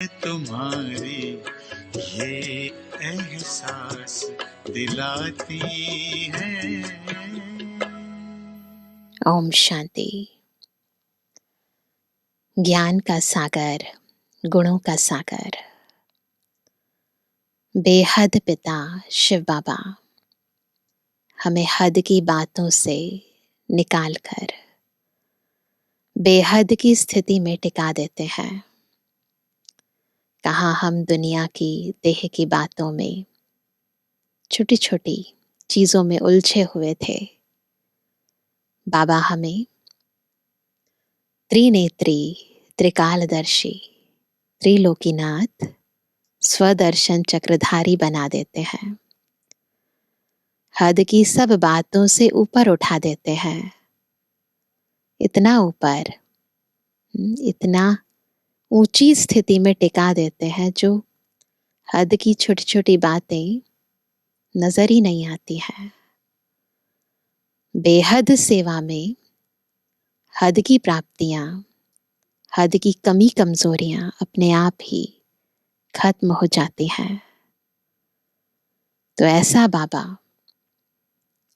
तुम्हारी ये एहसास दिलाती है। ओम शांति। ज्ञान का सागर, गुणों का सागर, बेहद पिता शिव बाबा हमें हद की बातों से निकालकर बेहद की स्थिति में टिका देते हैं। कहाँ हम दुनिया की देह की बातों में, छोटी छोटी चीजों में उलझे हुए थे। बाबा हमें त्रिनेत्री, त्रिकालदर्शी, त्रिलोकीनाथ, स्वदर्शन चक्रधारी बना देते हैं। हद की सब बातों से ऊपर उठा देते हैं। इतना ऊपर, इतना ऊंची स्थिति में टिका देते हैं जो हद की छोटी छोटी बातें नजर ही नहीं आती हैं। बेहद सेवा में हद की प्राप्तियां, हद की कमी कमजोरियां अपने आप ही खत्म हो जाती हैं। तो ऐसा बाबा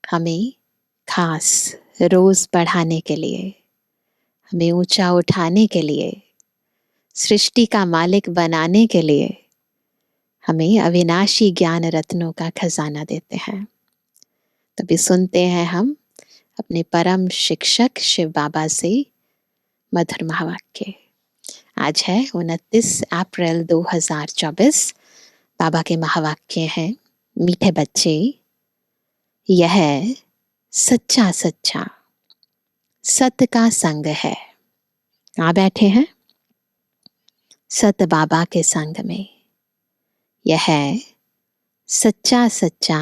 हमें खास रोज बढ़ाने के लिए, हमें ऊंचा उठाने के लिए, सृष्टि का मालिक बनाने के लिए हमें अविनाशी ज्ञान रत्नों का खजाना देते हैं। तभी सुनते हैं हम अपने परम शिक्षक शिव बाबा से मधुर महावाक्य। आज है 29 अप्रैल 2024। बाबा के महावाक्य हैं, मीठे बच्चे, यह सच्चा सच्चा सत का संग है। आ बैठे हैं सत बाबा के संग में। यह सच्चा सच्चा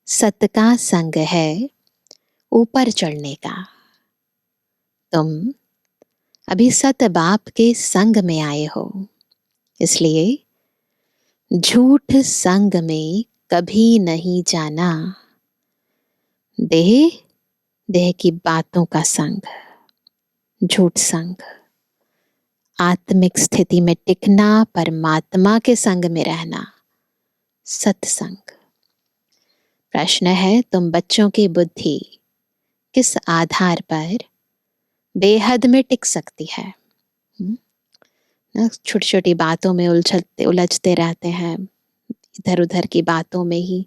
सत का संग है ऊपर चढ़ने का। तुम अभी सत बाप के संग में आए हो, इसलिए झूठ संग में कभी नहीं जाना। देह, देह की बातों का संग, झूठ संग। आत्मिक स्थिति में टिकना, परमात्मा के संग में रहना, सत्संग। प्रश्न है, तुम बच्चों की बुद्धि किस आधार पर बेहद में टिक सकती है? छोटी छोटी बातों में उलझते रहते हैं, इधर उधर की बातों में ही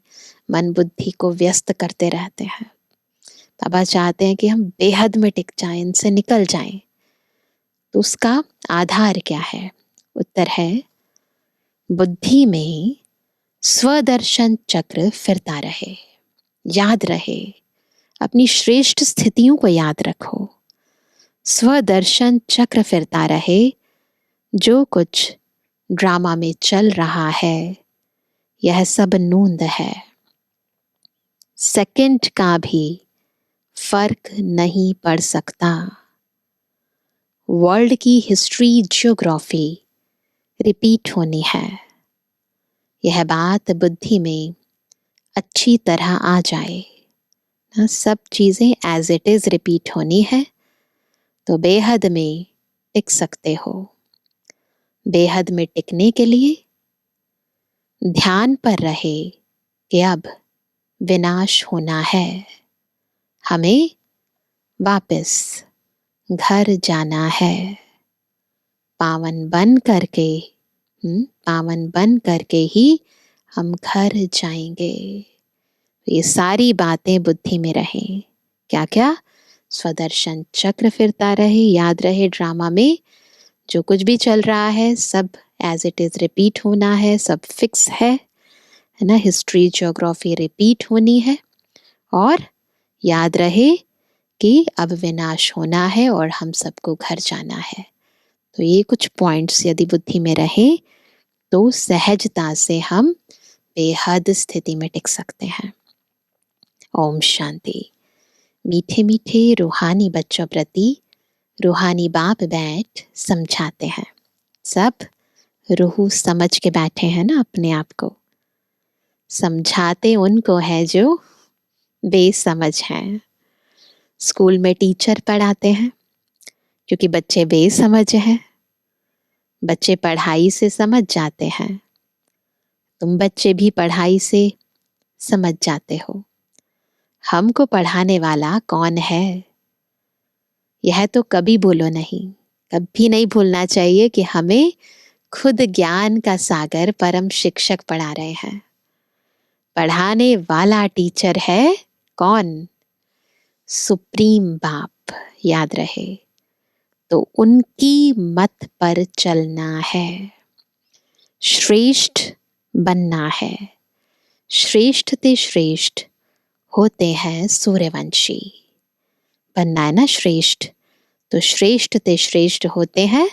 मन बुद्धि को व्यस्त करते रहते हैं। बाबा चाहते हैं कि हम बेहद में टिक जाएं, इनसे निकल जाएं। तो उसका आधार क्या है? उत्तर है, बुद्धि में स्वदर्शन चक्र फिरता रहे, याद रहे। अपनी श्रेष्ठ स्थितियों को याद रखो। स्वदर्शन चक्र फिरता रहे। जो कुछ ड्रामा में चल रहा है, यह सब नूंद है। सेकंड का भी फर्क नहीं पड़ सकता। वर्ल्ड की हिस्ट्री, ज्योग्राफी रिपीट होनी है। यह बात बुद्धि में अच्छी तरह आ जाए ना, सब चीजें एज इट इज रिपीट होनी है, तो बेहद में टिक सकते हो। बेहद में टिकने के लिए ध्यान पर रहे कि अब विनाश होना है, हमें वापस घर जाना है। पावन बन करके, पावन बन करके ही हम घर जाएंगे। ये सारी बातें बुद्धि में रहें। क्या क्या? स्वदर्शन चक्र फिरता रहे, याद रहे ड्रामा में जो कुछ भी चल रहा है सब एज इट इज रिपीट होना है, सब फिक्स है ना। हिस्ट्री, ज्योग्राफी रिपीट होनी है। और याद रहे कि अब विनाश होना है और हम सबको घर जाना है। तो ये कुछ पॉइंट्स यदि बुद्धि में रहे तो सहजता से हम बेहद स्थिति में टिक सकते हैं। ओम शांति। मीठे मीठे रूहानी बच्चों प्रति रूहानी बाप बैठ समझाते हैं। सब रूह समझ के बैठे हैं ना, अपने आप को समझाते उनको है जो बेसमझ हैं। स्कूल में टीचर पढ़ाते हैं क्योंकि बच्चे बेसमझ हैं। बच्चे पढ़ाई से समझ जाते हैं, तुम बच्चे भी पढ़ाई से समझ जाते हो। हमको पढ़ाने वाला कौन है? यह तो कभी बोलो नहीं, कभी नहीं भूलना चाहिए कि हमें खुद ज्ञान का सागर परम शिक्षक पढ़ा रहे हैं। पढ़ाने वाला टीचर है कौन? सुप्रीम बाप, याद रहे। तो उनकी मत पर चलना है, श्रेष्ठ बनना है। श्रेष्ठ ते श्रेष्ठ होते हैं सूर्यवंशी। बनना है ना श्रेष्ठ, तो श्रेष्ठ ते श्रेष्ठ होते हैं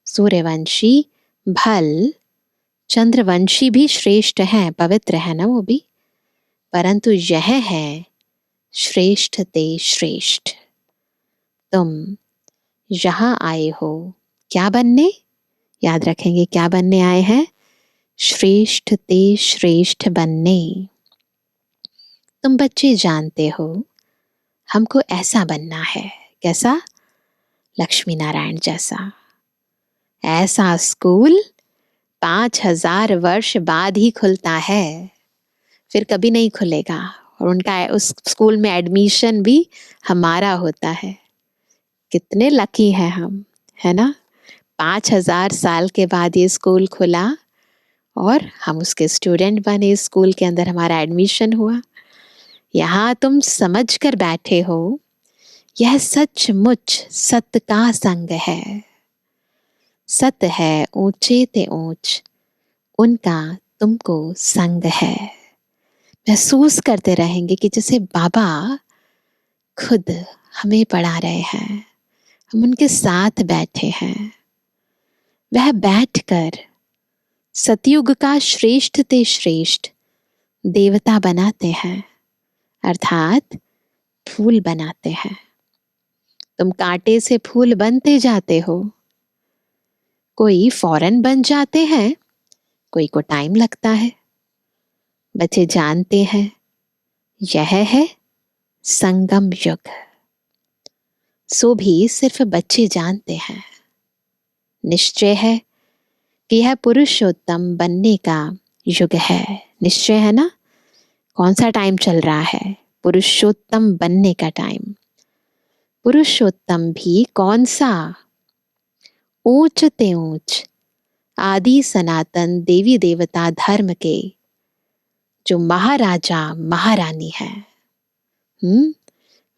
सूर्यवंशी। भल चंद्रवंशी भी श्रेष्ठ हैं, पवित्र है ना वो भी, परंतु यह है श्रेष्ठ ते श्रेष्ठ। तुम यहां आए हो क्या बनने? याद रखेंगे क्या बनने आए हैं? श्रेष्ठ ते श्रेष्ठ बनने। तुम बच्चे जानते हो हमको ऐसा बनना है। कैसा? लक्ष्मी नारायण जैसा। ऐसा स्कूल 5000 वर्ष बाद ही खुलता है, फिर कभी नहीं खुलेगा। और उनका उस स्कूल में एडमिशन भी हमारा होता है। कितने लकी हैं हम, है ना? 5000 साल के बाद ये स्कूल खुला और हम उसके स्टूडेंट बने, स्कूल के अंदर हमारा एडमिशन हुआ। यहाँ तुम समझ कर बैठे हो, यह सचमुच सत्य का संग है। सत्य है ऊंचे ते ऊंच, उनका तुमको संग है। महसूस करते रहेंगे कि जैसे बाबा खुद हमें पढ़ा रहे हैं, हम उनके साथ बैठे हैं। वह बैठकर सतयुग का श्रेष्ठ ते श्रेष्ठ देवता बनाते हैं, अर्थात फूल बनाते हैं। तुम कांटे से फूल बनते जाते हो, कोई फौरन बन जाते हैं, कोई को टाइम लगता है। बच्चे जानते हैं यह है संगम युग। सो भी सिर्फ बच्चे जानते हैं। निश्चय है कि यह पुरुषोत्तम बनने का युग है। निश्चय है ना? कौन सा टाइम चल रहा है? पुरुषोत्तम बनने का टाइम। पुरुषोत्तम भी कौन सा? ऊंच ते ऊंच आदि सनातन देवी देवता धर्म के जो महाराजा महारानी है,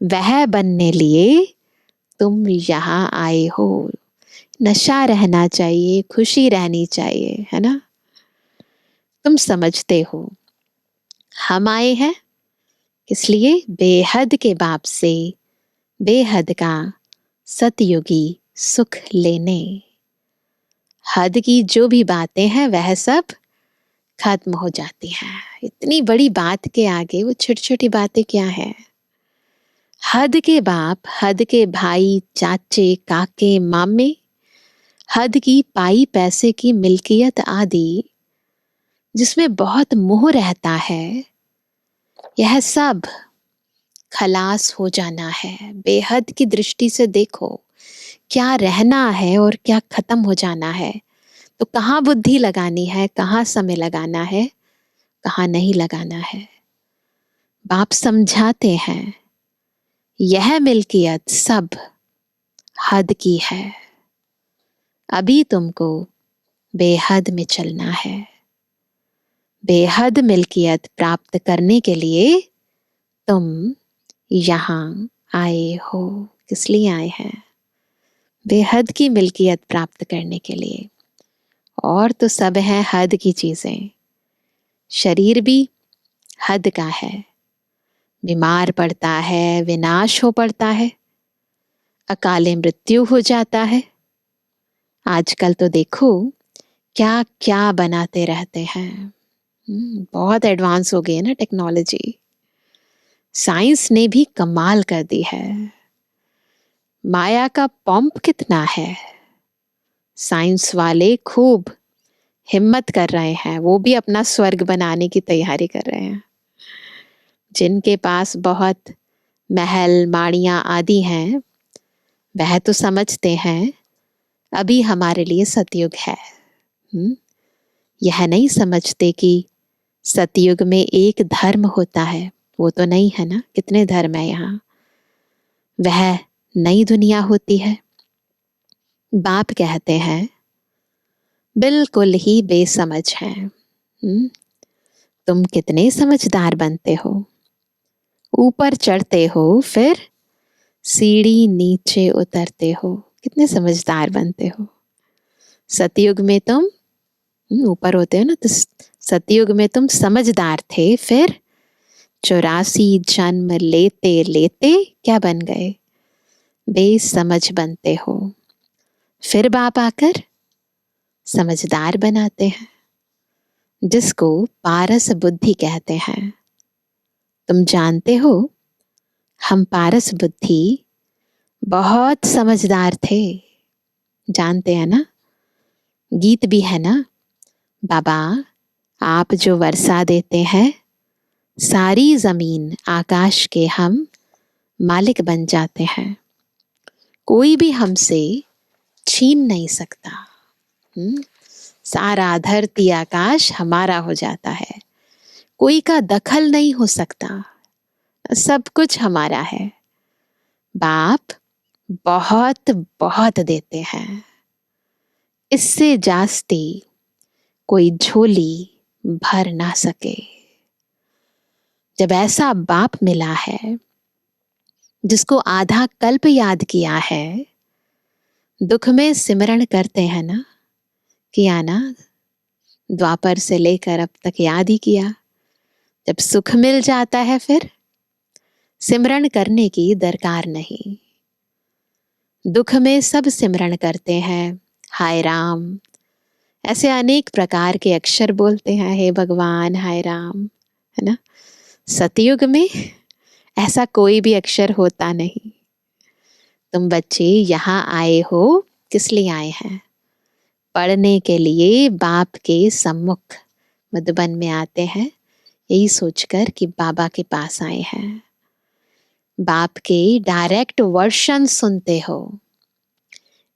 वह बनने लिए तुम यहाँ आए हो। नशा रहना चाहिए, खुशी रहनी चाहिए, है ना? तुम समझते हो हम आए हैं किस लिए? बेहद के बाप से बेहद का सतयुगी सुख लेने। हद की जो भी बातें हैं वह सब खत्म हो जाती हैं। इतनी बड़ी बात के आगे वो छोटी छोटी बातें क्या है? हद के बाप, हद के भाई, चाचे, काके, मामे, हद की पाई पैसे की मिल्कियत आदि जिसमें बहुत मोह रहता है, यह सब खलास हो जाना है। बेहद की दृष्टि से देखो क्या रहना है और क्या खत्म हो जाना है। तो कहाँ बुद्धि लगानी है, कहाँ समय लगाना है, कहाँ नहीं लगाना है। बाप समझाते हैं यह मिल्कियत सब हद की है। अभी तुमको बेहद में चलना है। बेहद मिल्कियत प्राप्त करने के लिए तुम यहाँ आए हो। किस लिए आए हैं? बेहद की मिल्कियत प्राप्त करने के लिए। और तो सब है हद की चीजें। शरीर भी हद का है, बीमार पड़ता है, विनाश हो पड़ता है, अकाले मृत्यु हो जाता है। आजकल तो देखो क्या क्या बनाते रहते हैं। बहुत एडवांस हो गई है ना टेक्नोलॉजी। साइंस ने भी कमाल कर दी है। माया का पंप कितना है। साइंस वाले खूब हिम्मत कर रहे हैं, वो भी अपना स्वर्ग बनाने की तैयारी कर रहे हैं। जिनके पास बहुत महल माड़ियां आदि हैं, वह तो समझते हैं अभी हमारे लिए सतयुग है। यह नहीं समझते कि सतयुग में एक धर्म होता है, वो तो नहीं है ना, कितने धर्म है यहाँ। वह नई दुनिया होती है। बाप कहते हैं बिल्कुल ही बेसमझ हैं। तुम कितने समझदार बनते हो, ऊपर चढ़ते हो फिर सीढ़ी नीचे उतरते हो, कितने समझदार बनते हो। सतयुग में तुम ऊपर होते हो ना, तो सतयुग में तुम समझदार थे, फिर 84 जन्म लेते लेते क्या बन गए, बेसमझ बनते हो। फिर बाप आकर समझदार बनाते हैं, जिसको पारस बुद्धि कहते हैं। तुम जानते हो हम पारस बुद्धि बहुत समझदार थे, जानते हैं ना, गीत भी है ना, बाबा आप जो वर्षा देते हैं, सारी जमीन आकाश के हम मालिक बन जाते हैं, कोई भी हमसे छीन नहीं सकता। सारा धरती आकाश हमारा हो जाता है, कोई का दखल नहीं हो सकता, सब कुछ हमारा है। बाप बहुत बहुत देते हैं, इससे जास्ती कोई झोली भर ना सके। जब ऐसा बाप मिला है जिसको आधा कल्प याद किया है, दुख में सिमरण करते हैं ना, किया ना, द्वापर से लेकर अब तक याद ही किया। जब सुख मिल जाता है फिर सिमरण करने की दरकार नहीं। दुख में सब सिमरण करते हैं, हाय राम, ऐसे अनेक प्रकार के अक्षर बोलते हैं, हे भगवान, हाय राम, है ना। सतयुग में ऐसा कोई भी अक्षर होता नहीं। तुम बच्चे यहाँ आए हो, किस लिए आए हैं, पढ़ने के लिए बाप के सम्मुख मधुबन में आते हैं, यही सोचकर कि बाबा के पास आए हैं। बाप के डायरेक्ट वर्शन सुनते हो,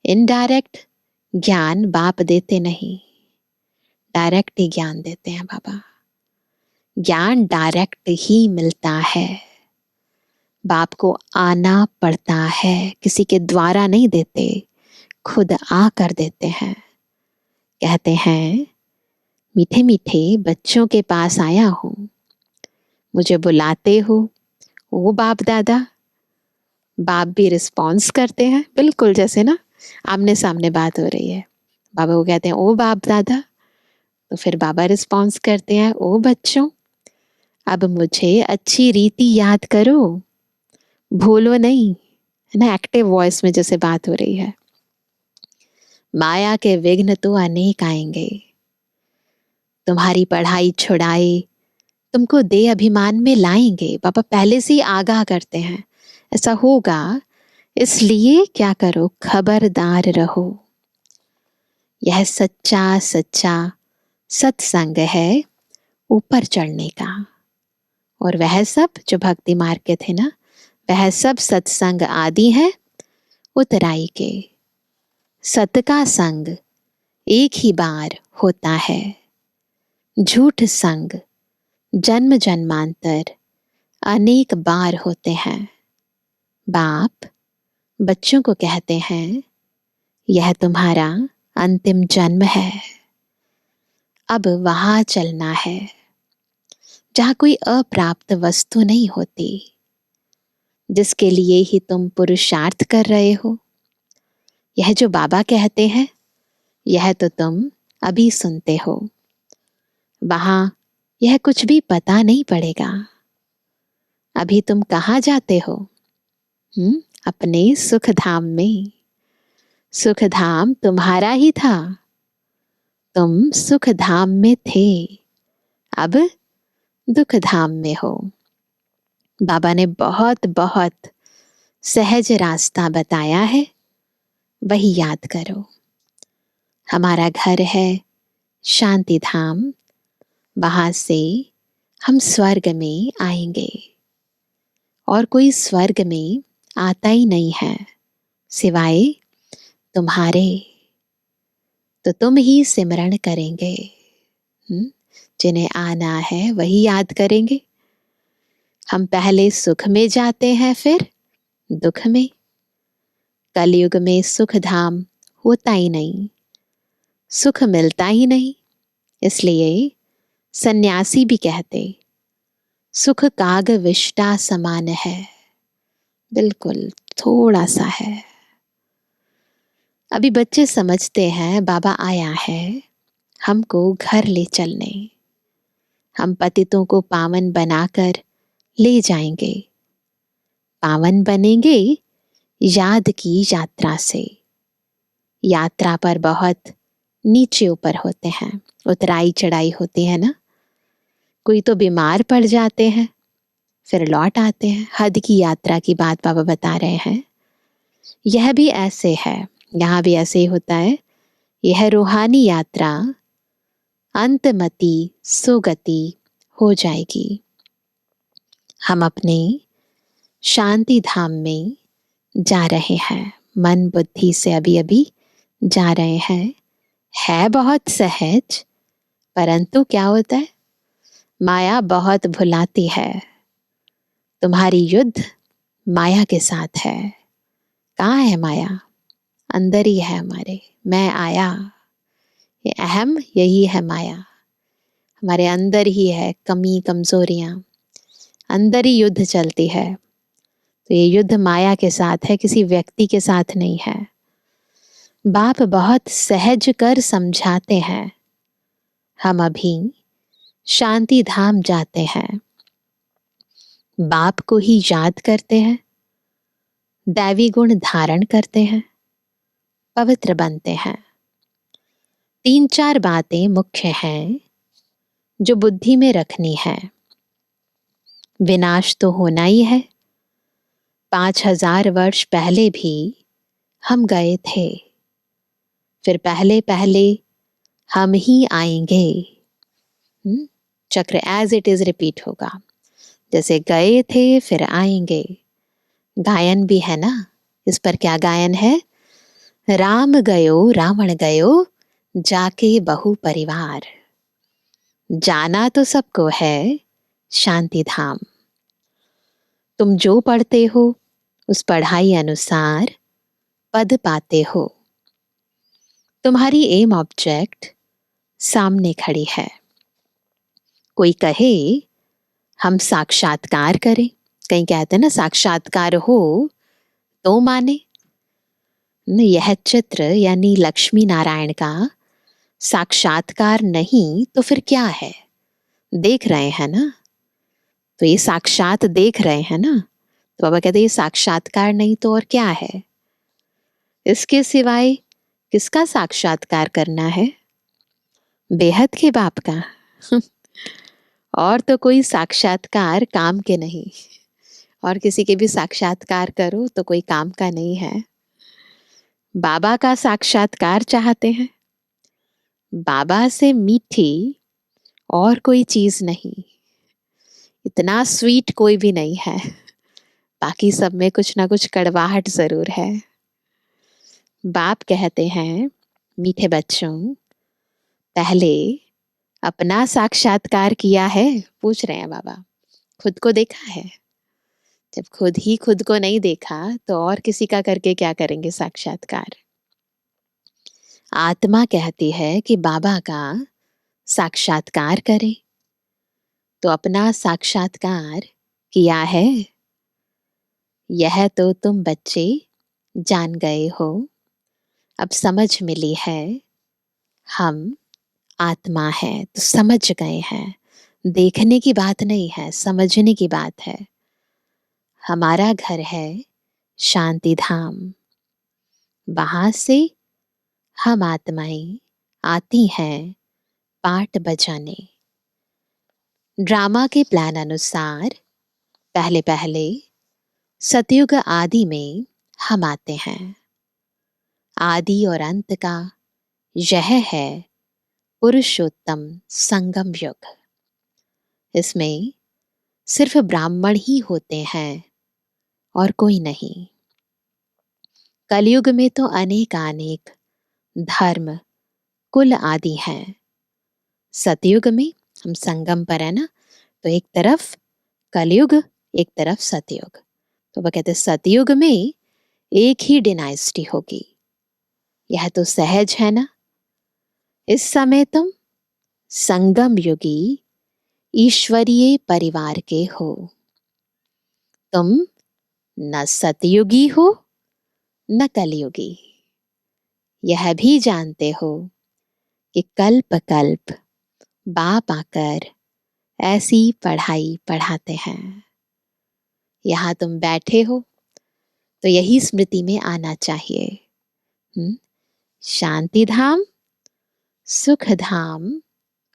इनडायरेक्ट ज्ञान बाप देते नहीं, डायरेक्ट ही ज्ञान देते हैं बाबा। ज्ञान डायरेक्ट ही मिलता है, बाप को आना पड़ता है, किसी के द्वारा नहीं देते, खुद आकर देते हैं। कहते हैं मीठे मीठे बच्चों के पास आया हूं, मुझे बुलाते हो ओ बाप दादा। बाप भी रिस्पॉन्स करते हैं, बिल्कुल जैसे ना आमने सामने बात हो रही है। बाबा को कहते हैं ओ बाप दादा, तो फिर बाबा रिस्पॉन्स करते हैं ओ बच्चों, अब मुझे अच्छी रीति याद करो, भूलो नहीं, है ना, एक्टिव वॉइस में जैसे बात हो रही है। माया के विघ्न तो अनेक आएंगे, तुम्हारी पढ़ाई छुड़ाए तुमको दे अभिमान में लाएंगे। बाबा पहले से ही आगाह करते हैं ऐसा होगा, इसलिए क्या करो, खबरदार रहो। यह सच्चा सच्चा सत्संग है ऊपर चढ़ने का, और वह सब जो भक्ति मार्ग के थे ना, वह सब सत्संग आदि है उतराई के। सत का संग एक ही बार होता है, झूठ संग जन्म जन्मांतर अनेक बार होते हैं। बाप बच्चों को कहते हैं यह तुम्हारा अंतिम जन्म है, अब वहां चलना है जहां कोई अप्राप्त वस्तु नहीं होती, जिसके लिए ही तुम पुरुषार्थ कर रहे हो। यह जो बाबा कहते हैं यह तो तुम अभी सुनते हो, वहां यह कुछ भी पता नहीं पड़ेगा। अभी तुम कहाँ जाते हो, अपने सुख धाम में। सुख धाम तुम्हारा ही था, तुम सुख धाम में थे, अब दुख धाम में हो। बाबा ने बहुत बहुत सहज रास्ता बताया है, वही याद करो। हमारा घर है शांति धाम, वहां से हम स्वर्ग में आएंगे, और कोई स्वर्ग में आता ही नहीं है सिवाय तुम्हारे। तो तुम ही सिमरण करेंगे। जिन्हें आना है वही याद करेंगे। हम पहले सुख में जाते हैं, फिर दुख में। कलयुग में सुख धाम होता ही नहीं, सुख मिलता ही नहीं। इसलिए सन्यासी भी कहते सुख काग विष्टा समान है। बिल्कुल थोड़ा सा है। अभी बच्चे समझते हैं बाबा आया है हमको घर ले चलने। हम पतितों को पावन बनाकर ले जाएंगे। पावन बनेंगे याद की यात्रा से। यात्रा पर बहुत नीचे ऊपर होते हैं, उतराई चढ़ाई होती है ना। कोई तो बीमार पड़ जाते हैं फिर लौट आते हैं। हद की यात्रा की बात बाबा बता रहे हैं। यह भी ऐसे है, यहाँ भी ऐसे ही होता है। यह रूहानी यात्रा अंतमति सुगति हो जाएगी। हम अपने शांति धाम में जा रहे हैं। मन बुद्धि से अभी अभी जा रहे हैं। है बहुत सहज, परंतु क्या होता है, माया बहुत भुलाती है। तुम्हारी युद्ध माया के साथ है। कहाँ है माया? अंदर ही है हमारे। मैं आया, ये अहम यही है माया। हमारे अंदर ही है कमी कमजोरियां, अंदर ही युद्ध चलती है। तो ये युद्ध माया के साथ है, किसी व्यक्ति के साथ नहीं है। बाप बहुत सहज कर समझाते हैं। हम अभी शांति धाम जाते हैं, बाप को ही याद करते हैं, दैवी गुण धारण करते हैं, पवित्र बनते हैं। 3-4 बातें मुख्य हैं जो बुद्धि में रखनी है। विनाश तो होना ही है। 5000 वर्ष पहले भी हम गए थे, फिर पहले पहले हम ही आएंगे। चक्र एज इट इज रिपीट होगा। जैसे गए थे फिर आएंगे। गायन भी है ना, इस पर क्या गायन है? राम गयो रावण गयो जाके बहु परिवार। जाना तो सबको है शांति धाम। तुम जो पढ़ते हो उस पढ़ाई अनुसार पद पाते हो। तुम्हारी एम ऑब्जेक्ट सामने खड़ी है। कोई कहे हम साक्षात्कार करें, कहीं कहते हैं ना साक्षात्कार हो तो माने। यह चित्र यानी लक्ष्मी नारायण का साक्षात्कार नहीं तो फिर क्या है? देख रहे हैं ना, तो ये साक्षात देख रहे हैं ना। तो बाबा कहते ये साक्षात्कार नहीं तो और क्या है? इसके सिवाय किसका साक्षात्कार करना है? बेहद के बाप का। और तो कोई साक्षात्कार काम के नहीं। और किसी के भी साक्षात्कार करो तो कोई काम का नहीं है। बाबा का साक्षात्कार चाहते हैं। बाबा से मीठी और कोई चीज नहीं, इतना स्वीट कोई भी नहीं है। बाकी सब में कुछ ना कुछ कड़वाहट जरूर है। बाप कहते हैं मीठे बच्चों, पहले अपना साक्षात्कार किया है? पूछ रहे हैं बाबा। खुद को देखा है? जब खुद ही खुद को नहीं देखा तो और किसी का करके क्या करेंगे साक्षात्कार? आत्मा कहती है कि बाबा का साक्षात्कार करें। तो अपना साक्षात्कार किया है? यह तो तुम बच्चे जान गए हो। अब समझ मिली है हम आत्मा है, तो समझ गए हैं। देखने की बात नहीं है, समझने की बात है। हमारा घर है शांति धाम। वहां से हम आत्माएं आती हैं पाठ बजाने। ड्रामा के प्लान अनुसार पहले पहले सतयुग आदि में हम आते हैं। आदि और अंत का यह है पुरुषोत्तम संगम युग। इसमें सिर्फ ब्राह्मण ही होते हैं और कोई नहीं। कलयुग में तो अनेक धर्म कुल आदि हैं। सतयुग में हम संगम पर है ना, तो एक तरफ कलयुग, एक तरफ सतयुग। तो वह कहते सतयुग में एक ही डिनाइस्टी होगी। यह तो सहज है ना। इस समय तुम संगम युगी ईश्वरीय परिवार के हो। तुम न सतयुगी हो न कलयुगी। यह भी जानते हो कि कल्प कल्प बाप आकर ऐसी पढ़ाई पढ़ाते हैं। यहां तुम बैठे हो तो यही स्मृति में आना चाहिए। शांति धाम, सुख धाम,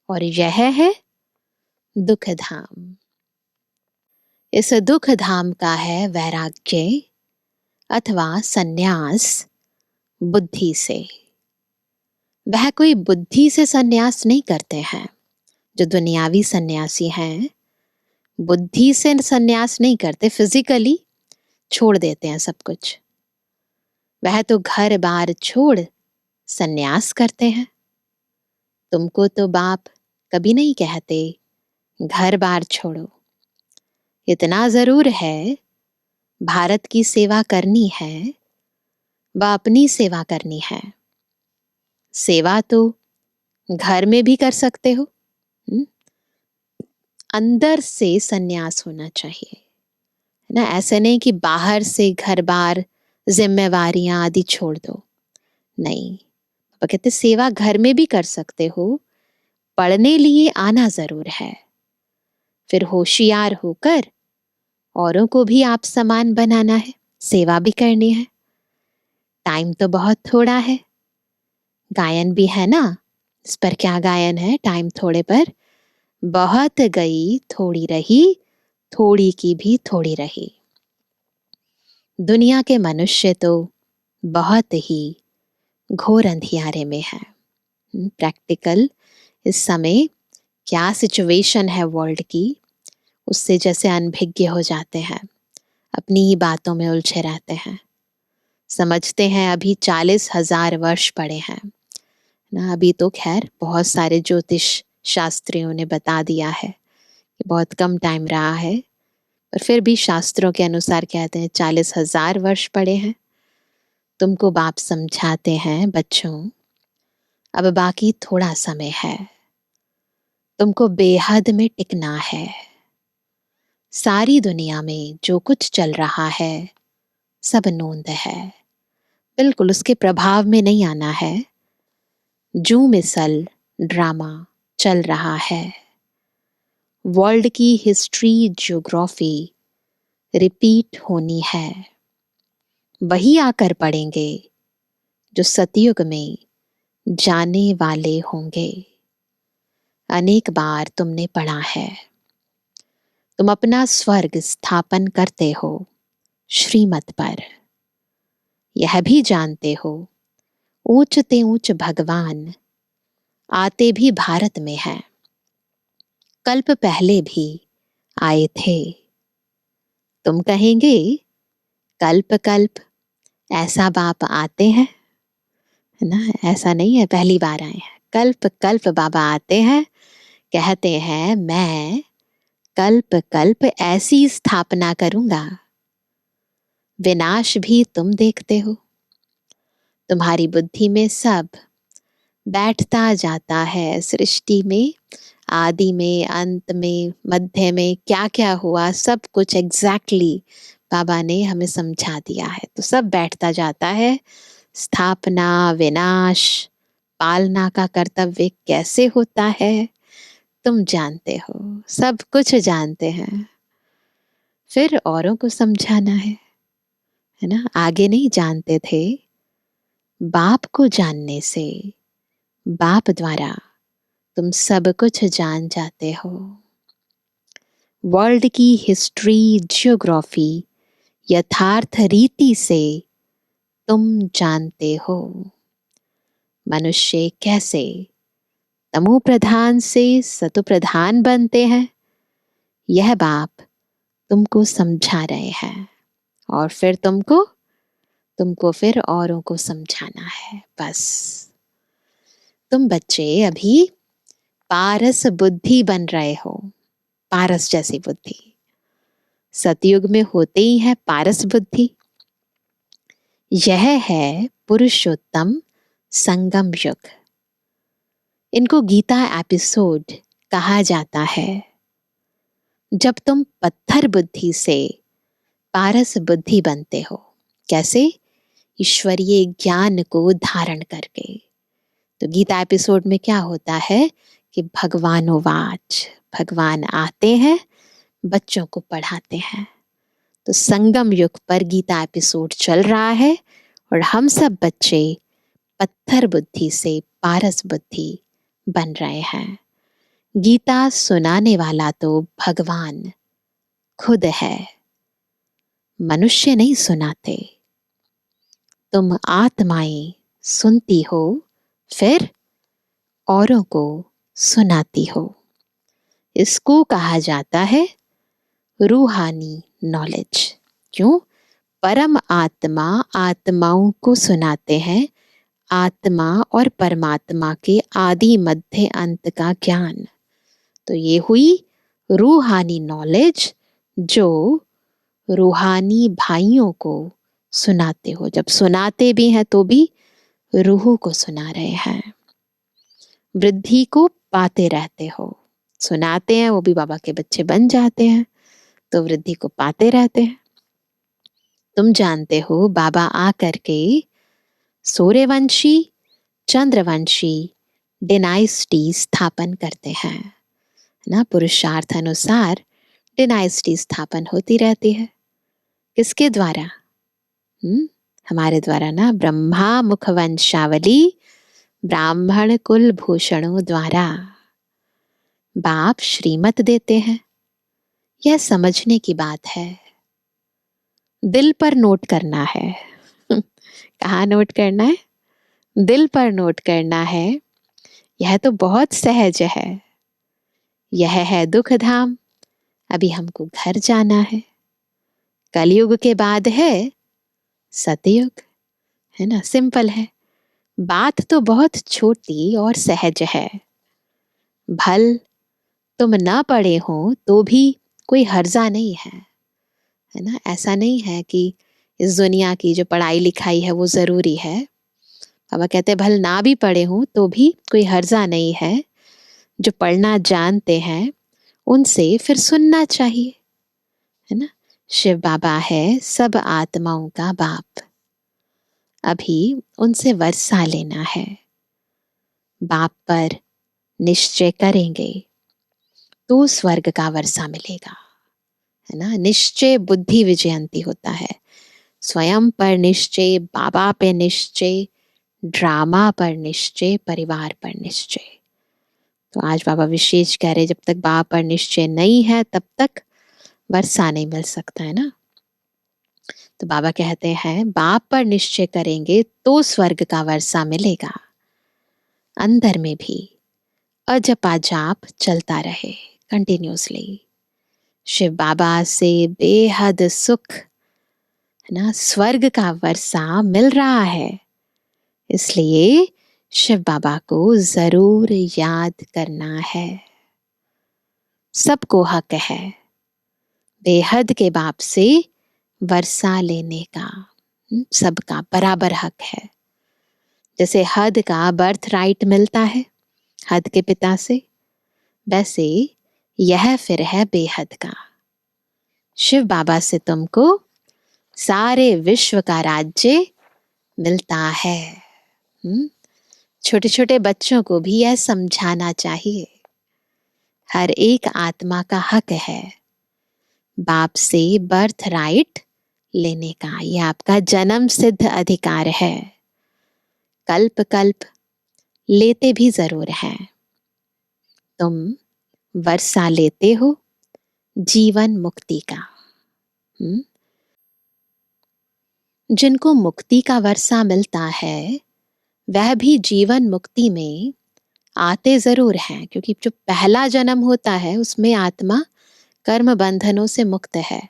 और यह है दुख धाम। इस दुख धाम का है वैराग्य अथवा सन्यास बुद्धि से। वह कोई बुद्धि से सन्यास नहीं करते हैं। जो दुनियावी सन्यासी हैं बुद्धि से सन्यास नहीं करते, फिजिकली छोड़ देते हैं सब कुछ। वह तो घर बार छोड़ सन्यास करते हैं। तुमको तो बाप कभी नहीं कहते घर बार छोड़ो। इतना जरूर है, भारत की सेवा करनी है व अपनी सेवा करनी है। सेवा तो घर में भी कर सकते हो। अंदर से सन्यास होना चाहिए, है ना। ऐसे नहीं कि बाहर से घर बार जिम्मेवारियां आदि छोड़ दो। नहीं, वो कहते सेवा घर में भी कर सकते हो, पढ़ने लिए आना जरूर है। फिर होशियार होकर औरों को भी आप समान बनाना है, सेवा भी करनी है। टाइम तो बहुत थोड़ा है। गायन भी है ना, इस पर क्या गायन है, टाइम थोड़े पर बहुत गई थोड़ी रही, थोड़ी की भी थोड़ी रही। दुनिया के मनुष्य तो बहुत ही घोर अंधियारे में है। प्रैक्टिकल इस समय क्या सिचुएशन है वर्ल्ड की, उससे जैसे अनभिज्ञ हो जाते हैं, अपनी ही बातों में उलझे रहते हैं। समझते हैं अभी 40,000 वर्ष पड़े हैं ना। अभी तो खैर बहुत सारे ज्योतिष शास्त्रियों ने बता दिया है कि बहुत कम टाइम रहा है, पर फिर भी शास्त्रों के अनुसार कहते हैं 40,000 वर्ष पड़े हैं। तुमको बाप समझाते हैं बच्चों, अब बाकी थोड़ा समय है, तुमको बेहद में टिकना है। सारी दुनिया में जो कुछ चल रहा है सब नोंद है, बिल्कुल उसके प्रभाव में नहीं आना है। जो मिसल ड्रामा चल रहा है, वर्ल्ड की हिस्ट्री ज्योग्राफी रिपीट होनी है। वही आकर पढ़ेंगे जो सतयुग में जाने वाले होंगे। अनेक बार तुमने पढ़ा है, तुम अपना स्वर्ग स्थापन करते हो श्रीमत पर। यह भी जानते हो ऊंचते ऊंच भगवान आते भी भारत में हैं। कल्प पहले भी आए थे। तुम कहेंगे कल्प कल्प ऐसा बाप आते हैं, है ना। ऐसा नहीं है पहली बार आए हैं, कल्प कल्प बाबा आते हैं। कहते हैं मैं कल्प कल्प ऐसी स्थापना करूंगा। विनाश भी तुम देखते हो। तुम्हारी बुद्धि में सब बैठता जाता है। सृष्टि में आदि में, अंत में, मध्य में क्या क्या हुआ सब कुछ एग्जैक्टली बाबा ने हमें समझा दिया है। तो सब बैठता जाता है। स्थापना, विनाश, पालना का कर्तव्य कैसे होता है तुम जानते हो, सब कुछ जानते हैं। फिर औरों को समझाना है ना। आगे नहीं जानते थे, बाप को जानने से, बाप द्वारा तुम सब कुछ जान जाते हो। वर्ल्ड की हिस्ट्री ज्योग्राफी यथार्थ रीति से तुम जानते हो। मनुष्य कैसे तमो प्रधान से सतो प्रधान बनते हैं, यह बाप तुमको समझा रहे हैं। और फिर तुमको फिर औरों को समझाना है। बस तुम बच्चे अभी पारस बुद्धि बन रहे हो, पारस जैसी बुद्धि। सतयुग में होते ही है पारस बुद्धि। यह है पुरुषोत्तम संगम युग। इनको गीता एपिसोड कहा जाता है। जब तुम पत्थर बुद्धि से पारस बुद्धि बनते हो। कैसे? ईश्वरीय ज्ञान को धारण करके। तो गीता एपिसोड में क्या होता है कि भगवानोवाच, भगवान आते हैं, बच्चों को पढ़ाते हैं। तो संगम युग पर गीता एपिसोड चल रहा है और हम सब बच्चे पत्थर बुद्धि से पारस बुद्धि बन रहे हैं। गीता सुनाने वाला तो भगवान खुद है, मनुष्य नहीं सुनाते। तुम आत्माएं सुनती हो, फिर औरों को सुनाती हो। इसको कहा जाता है रूहानी नॉलेज। क्यों? परम आत्मा आत्माओं को सुनाते हैं आत्मा और परमात्मा के आदि मध्य अंत का ज्ञान। तो ये हुई रूहानी नॉलेज जो रूहानी भाइयों को सुनाते हो। जब सुनाते भी हैं तो भी रूह को सुना रहे हैं। वृद्धि को पाते रहते हो। सुनाते हैं, वो भी बाबा के बच्चे बन जाते हैं, तो वृद्धि को पाते रहते हैं। तुम जानते हो बाबा आकर के सूर्यवंशी चंद्रवंशी डिनाइस्टी स्थापन करते हैं ना। पुरुषार्थ अनुसार डिनाइस्टी स्थापन होती रहती है। किसके द्वारा? हमारे द्वारा ना। ब्रह्मा मुख वंशावली ब्राह्मण कुल भूषणों द्वारा बाप श्रीमत देते हैं। यह समझने की बात है, दिल पर नोट करना है। कहाँ नोट करना है? दिल पर नोट करना है। यह तो बहुत सहज है। यह है दुख धाम। अभी हमको घर जाना है। कलयुग के बाद है सतयुग, है ना। सिंपल है बात, तो बहुत छोटी और सहज है। भल तुम ना पढ़े हो तो भी कोई हर्जा नहीं है ना। ऐसा नहीं है कि इस दुनिया की जो पढ़ाई लिखाई है वो जरूरी है। बाबा कहते हैं भल ना भी पढ़े हो तो भी कोई हर्जा नहीं है। जो पढ़ना जानते हैं उनसे फिर सुनना चाहिए, है ना। शिव बाबा है सब आत्माओं का बाप। अभी उनसे वर्षा लेना है। बाप पर निश्चय करेंगे तो स्वर्ग का वर्षा मिलेगा, है ना। निश्चय बुद्धि विजयंती होता है। स्वयं पर निश्चय, बाबा पे निश्चय, ड्रामा पर निश्चय, परिवार पर निश्चय। तो आज बाबा विशेष कह रहे जब तक बाबा पर निश्चय नहीं है तब तक वर्षा नहीं मिल सकता, है ना। तो बाबा कहते हैं बाप पर निश्चय करेंगे तो स्वर्ग का वर्षा मिलेगा। अंदर में भी अजपा जाप चलता रहे कंटिन्यूसली। शिव बाबा से बेहद सुख, है ना, स्वर्ग का वर्षा मिल रहा है। इसलिए शिव बाबा को जरूर याद करना है। सबको हक है बेहद के बाप से वर्षा लेने का। सबका बराबर हक है। जैसे हद का बर्थ राइट मिलता है हद के पिता से, वैसे यह फिर है बेहद का। शिव बाबा से तुमको सारे विश्व का राज्य मिलता है। छोटे छोटे बच्चों को भी यह समझाना चाहिए। हर एक आत्मा का हक है बाप से बर्थ राइट लेने का। यह आपका जन्म सिद्ध अधिकार है। कल्प कल्प लेते भी जरूर हैं। तुम वर्षा लेते हो जीवन मुक्ति का। जिनको मुक्ति का वर्षा मिलता है वह भी जीवन मुक्ति में आते जरूर हैं, क्योंकि जो पहला जन्म होता है उसमें आत्मा कर्म बंधनों से मुक्त है।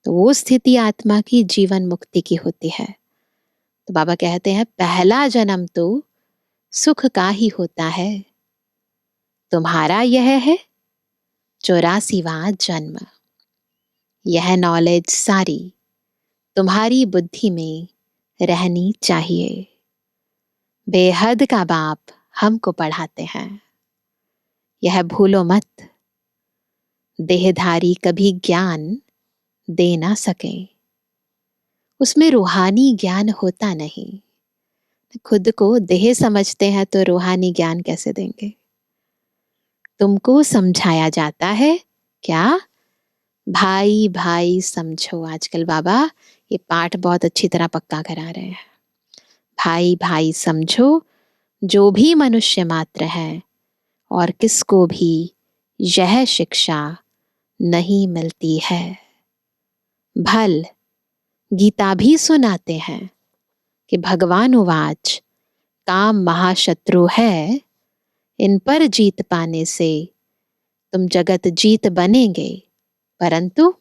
तो वो स्थिति आत्मा की जीवन मुक्ति की होती है। तो बाबा कहते हैं पहला जन्म तो सुख का ही होता है। तुम्हारा यह है 84वां जन्म। यह नॉलेज सारी तुम्हारी बुद्धि में रहनी चाहिए। बेहद का बाप हमको पढ़ाते हैं, यह भूलो मत। देहधारी कभी ज्ञान दे ना सके, उसमें रूहानी ज्ञान होता नहीं। खुद को देह समझते हैं तो रूहानी ज्ञान कैसे देंगे? तुमको समझाया जाता है क्या? भाई भाई समझो। आजकल बाबा ये पाठ बहुत अच्छी तरह पक्का करा रहे हैं। भाई भाई समझो, जो भी मनुष्य मात्र है और किसको भी यह शिक्षा नहीं मिलती है। भल गीता भी सुनाते हैं कि भगवान उवाच, काम महाशत्रु है, इन पर जीत पाने से तुम जगत जीत बनेंगे। परंतु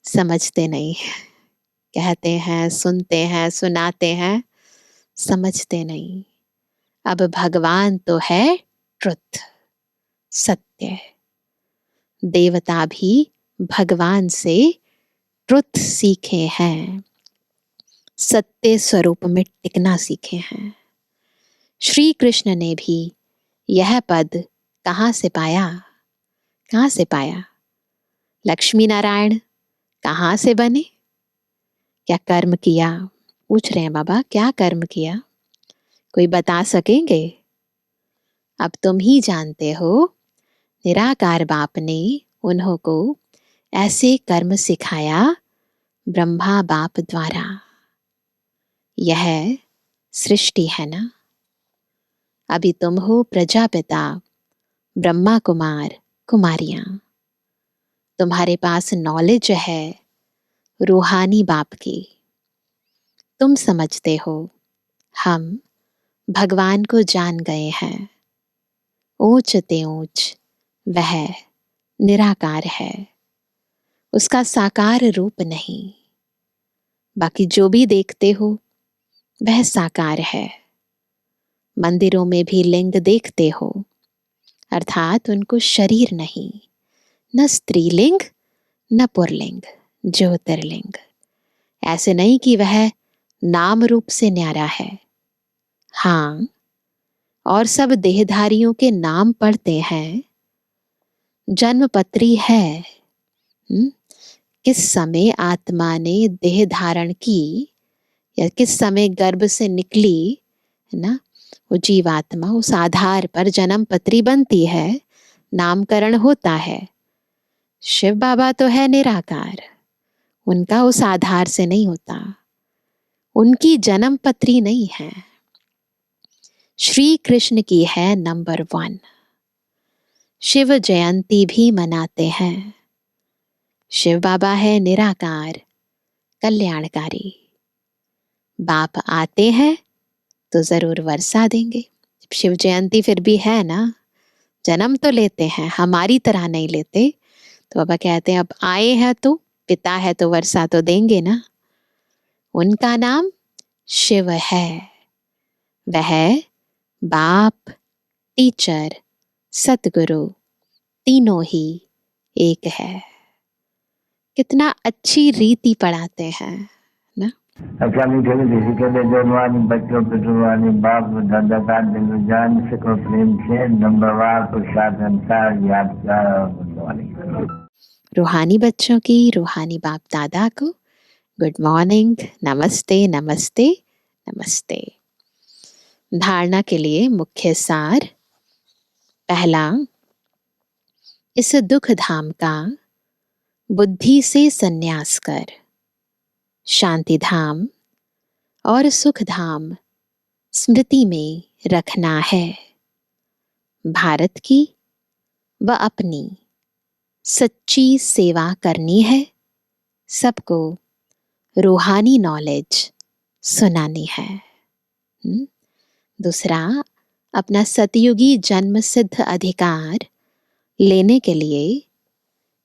समझते नहीं, कहते हैं, सुनते हैं, सुनाते हैं, समझते नहीं। अब भगवान तो है ट्रुथ, सत्य। देवता भी भगवान से ट्रुथ सीखे हैं, सत्य स्वरूप में टिकना सीखे हैं। श्री कृष्ण ने भी यह पद कहाँ से पाया? कहाँ से पाया? लक्ष्मी नारायण कहाँ से बने? क्या कर्म किया? पूछ रहे हैं बाबा, क्या कर्म किया? कोई बता सकेंगे? अब तुम ही जानते हो। निराकार बाप ने उन्हों को ऐसे कर्म सिखाया ब्रह्मा बाप द्वारा। यह सृष्टि है ना। अभी तुम हो प्रजापिता, ब्रह्मा कुमार कुमारियां। तुम्हारे पास नॉलेज है रूहानी बाप की। तुम समझते हो हम भगवान को जान गए हैं। ऊंच ते ऊंच वह निराकार है, उसका साकार रूप नहीं। बाकी जो भी देखते हो वह साकार है। मंदिरों में भी लिंग देखते हो, अर्थात उनको शरीर नहीं, न स्त्रीलिंग न पुरलिंग, ज्योतिर्लिंग। ऐसे नहीं कि वह नाम रूप से न्यारा है। हाँ, और सब देहधारियों के नाम पढ़ते हैं, जन्मपत्री है। किस समय आत्मा ने देह धारण की या किस समय गर्भ से निकली, है ना, वो जीवात्मा उस आधार पर जन्म पत्री बनती है, नामकरण होता है। शिव बाबा तो है निराकार, उनका उस आधार से नहीं होता, उनकी जन्म पत्री नहीं है। श्री कृष्ण की है नंबर 1। शिव जयंती भी मनाते हैं। शिव बाबा है निराकार, कल्याणकारी। बाप आते हैं तो जरूर वर्षा देंगे। शिव जयंती फिर भी है ना, जन्म तो लेते हैं, हमारी तरह नहीं लेते। तो बाबा कहते हैं अब आए हैं तो पिता है तो वर्षा तो देंगे ना। उनका नाम शिव है। वह बाप, टीचर, सतगुरु तीनों ही एक है। कितना अच्छी रीति पढ़ाते हैं ना। अच्छा मीठे में किसी के लिए जवानी बच्चों पितृवानी बाप दादा का दिल जान सको प्रेम से नंबरवार प्रसाद अनुसार यादगार और गुड रूहानी बच्चों की रूहानी बाप दादा को गुड मॉर्निंग, नमस्ते नमस्ते नमस्ते। धारणा के लिए मुख्य सार। पहला, इस दुख धाम का बुद्धि से संन्यास कर शांति धाम और सुख धाम स्मृति में रखना है। भारत की व अपनी सच्ची सेवा करनी है। सबको रूहानी नॉलेज सुनानी है। दूसरा, अपना सतयुगी जन्म सिद्ध अधिकार लेने के लिए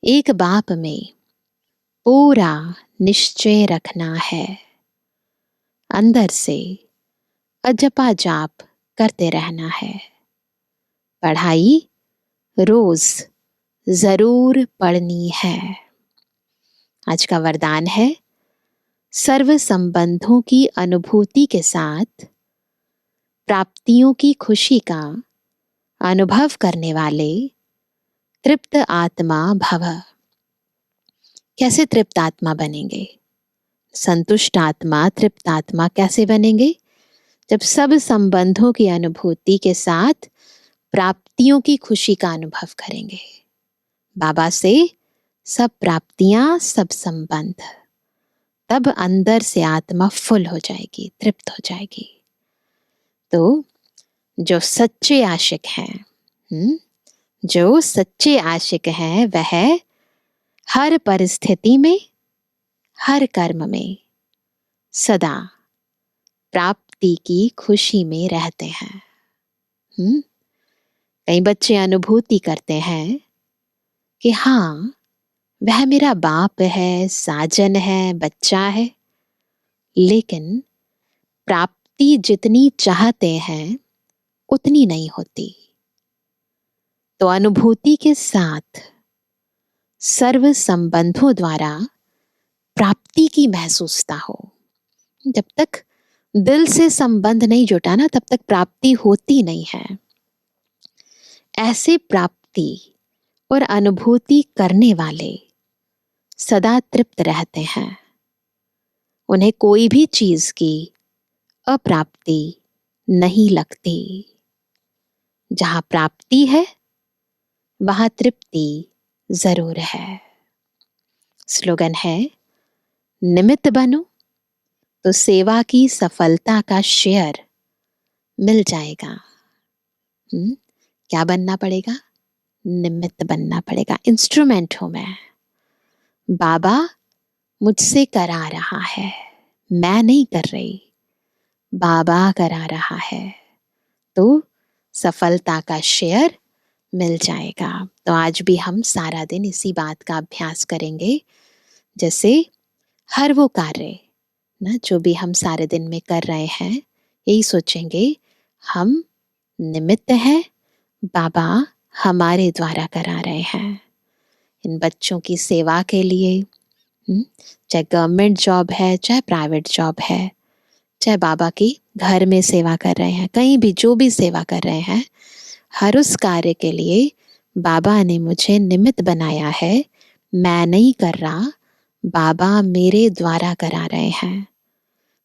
एक बाप में पूरा निश्चय रखना है। अंदर से अजपा जाप करते रहना है। पढ़ाई रोज जरूर पढ़नी है। आज का वरदान है, सर्व संबंधों की अनुभूति के साथ प्राप्तियों की खुशी का अनुभव करने वाले तृप्त आत्मा भव। कैसे तृप्त आत्मा बनेंगे? संतुष्ट आत्मा, तृप्त आत्मा कैसे बनेंगे? जब सब संबंधों की अनुभूति के साथ प्राप्तियों की खुशी का अनुभव करेंगे। बाबा से सब प्राप्तियां, सब संबंध, तब अंदर से आत्मा फुल हो जाएगी, तृप्त हो जाएगी। तो जो सच्चे आशिक हैं, जो सच्चे आशिक हैं, वह हर परिस्थिति में, हर कर्म में सदा प्राप्ति की खुशी में रहते हैं। कई बच्चे अनुभूति करते हैं कि हाँ, वह मेरा बाप है, साजन है, बच्चा है, लेकिन प्राप्ति जितनी चाहते हैं उतनी नहीं होती। तो अनुभूति के साथ सर्व संबंधों द्वारा प्राप्ति की महसूसता हो। जब तक दिल से संबंध नहीं जुटा ना, तब तक प्राप्ति होती नहीं है। ऐसे प्राप्ति और अनुभूति करने वाले सदा तृप्त रहते हैं। उन्हें कोई भी चीज की अप्राप्ति नहीं लगती। जहां प्राप्ति है वहां तृप्ति जरूर है। स्लोगन है, निमित्त बनो तो सेवा की सफलता का शेयर मिल जाएगा। क्या बनना पड़ेगा? निमित्त बनना पड़ेगा। इंस्ट्रूमेंट हूं मैं, बाबा मुझसे करा रहा है, मैं नहीं कर रही, बाबा करा रहा है, तो सफलता का शेयर मिल जाएगा। तो आज भी हम सारा दिन इसी बात का अभ्यास करेंगे। जैसे हर वो कार्य ना, जो भी हम सारे दिन में कर रहे हैं, यही सोचेंगे हम निमित्त हैं, बाबा हमारे द्वारा करा रहे हैं। इन बच्चों की सेवा के लिए, चाहे गवर्नमेंट जॉब है, चाहे प्राइवेट जॉब है, चाहे बाबा की घर में सेवा कर रहे हैं, कहीं भी जो भी सेवा कर रहे हैं, हर उस कार्य के लिए बाबा ने मुझे निमित्त बनाया है। मैं नहीं कर रहा, बाबा मेरे द्वारा करा रहे हैं।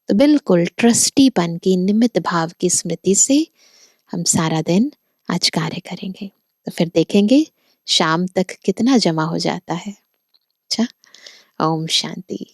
तो बिल्कुल ट्रस्टीपन की, निमित्त भाव की स्मृति से हम सारा दिन आज कार्य करेंगे। तो फिर देखेंगे शाम तक कितना जमा हो जाता है। अच्छा, ओम शांति।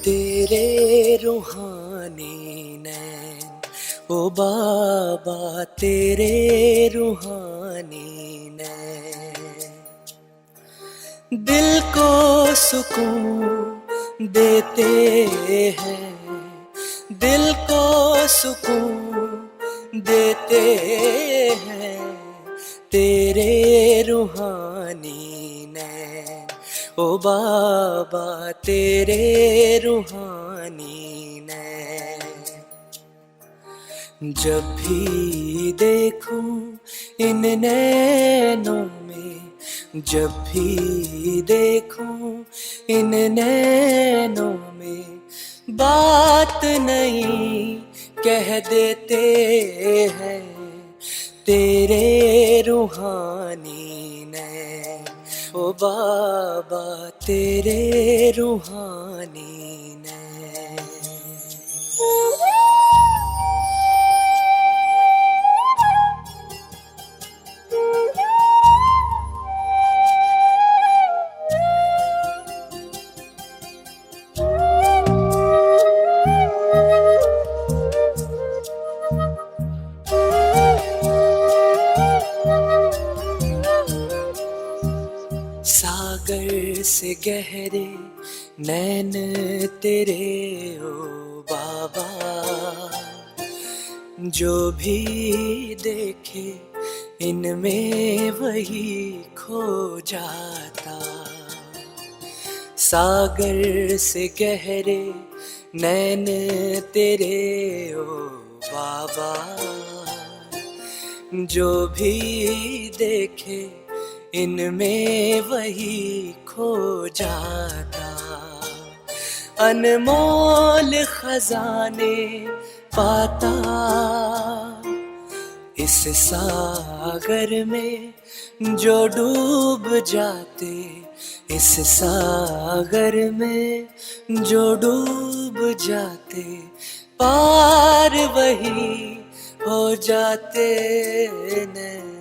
तेरे रूहानी नैन ओ बाबा, तेरे रूहानी नैन दिल को सुकून देते हैं, दिल को सुकून देते हैं। तेरे रूहानी नैन ओ बाबा, तेरे रूहानी नैन जब भी देखूं इन नैनों में, जब भी देखूं इन नैनों में, बात नहीं कह देते हैं। तेरे रूहानी नैन ओ बाबा, तेरे रूहानी नैन। गहरे नैन तेरे ओ बाबा, जो भी देखे इनमें वही खो जाता। सागर से गहरे नैन तेरे ओ बाबा, जो भी देखे इनमें वही खो जाता। अनमोल खजाने पाता इस सागर में जो डूब जाते, इस सागर में जो डूब जाते, पार वही हो जाते नैन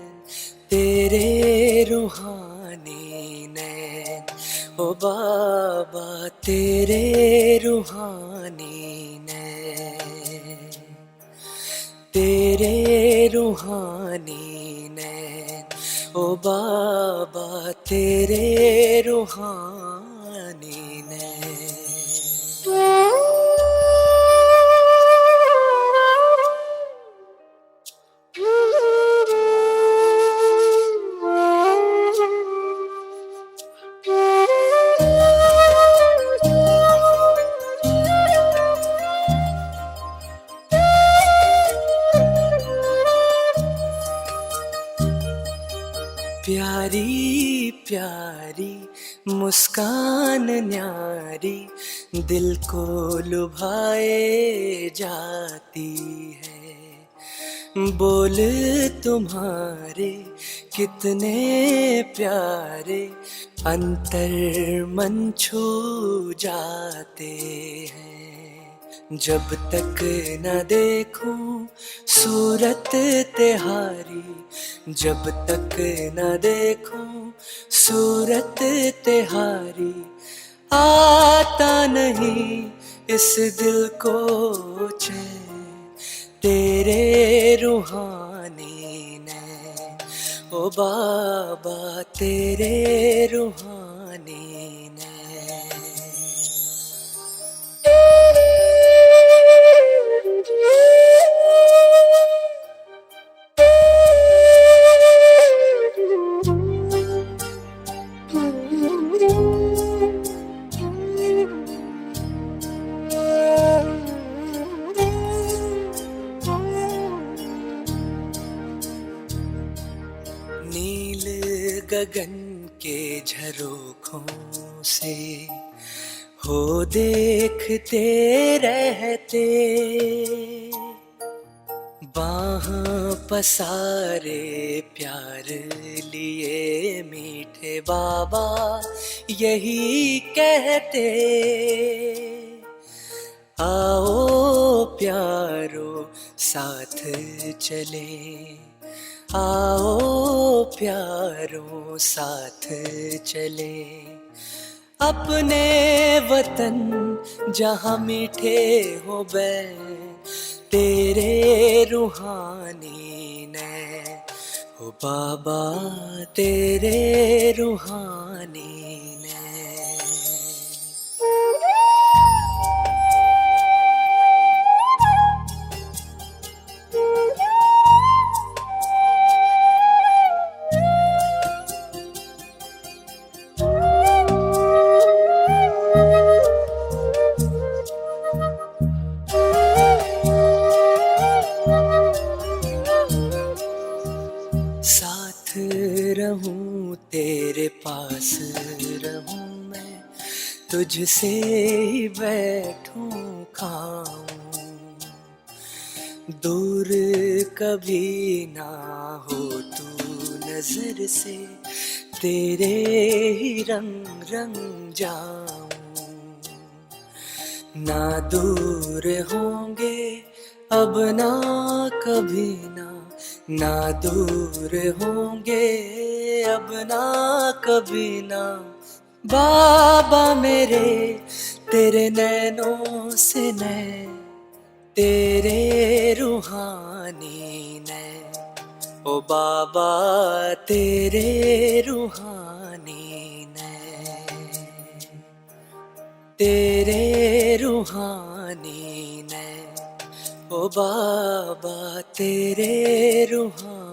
तेरे रूहानी नैन ओ बाबा, तेरे रूहानी नैन, तेरे रूहानी नैन ओ बाबा, तेरे रूहानी नैन। प्यारी प्यारी मुस्कान न्यारी दिल को लुभाए जाती है। बोल तुम्हारे कितने प्यारे अंतर मन छू जाते हैं। जब तक न देखूं सूरत तिहारी, जब तक न देखूं सूरत तिहारी, आता नहीं इस दिल को चैन तेरे रूहानी नैन ओ बाबा, तेरे रूहानी नैन। नील गगन के झरोखों से हो देखते रहते, बाह पसारे प्यार लिए मीठे बाबा यही कहते। आओ प्यारो साथ चले, आओ प्यारो साथ चले, अपने वतन जहाँ मीठे हो बैन तेरे रूहानी नैन ओ बाबा, तेरे रूहानी नैन। साथ रहूं तेरे पास रहूं मैं, तुझसे ही बैठूं खाऊं, दूर कभी ना हो तू नजर से, तेरे ही रंग रंग जाऊं। ना दूर होंगे अब ना कभी ना दूर होंगे अब ना कभी ना, बाबा मेरे तेरे नैनों से नैन तेरे रूहानी नैन ओ बाबा, तेरे रूहानी नैन। तेरे रूहानी ने, ओ बाबा तेरे रूहानी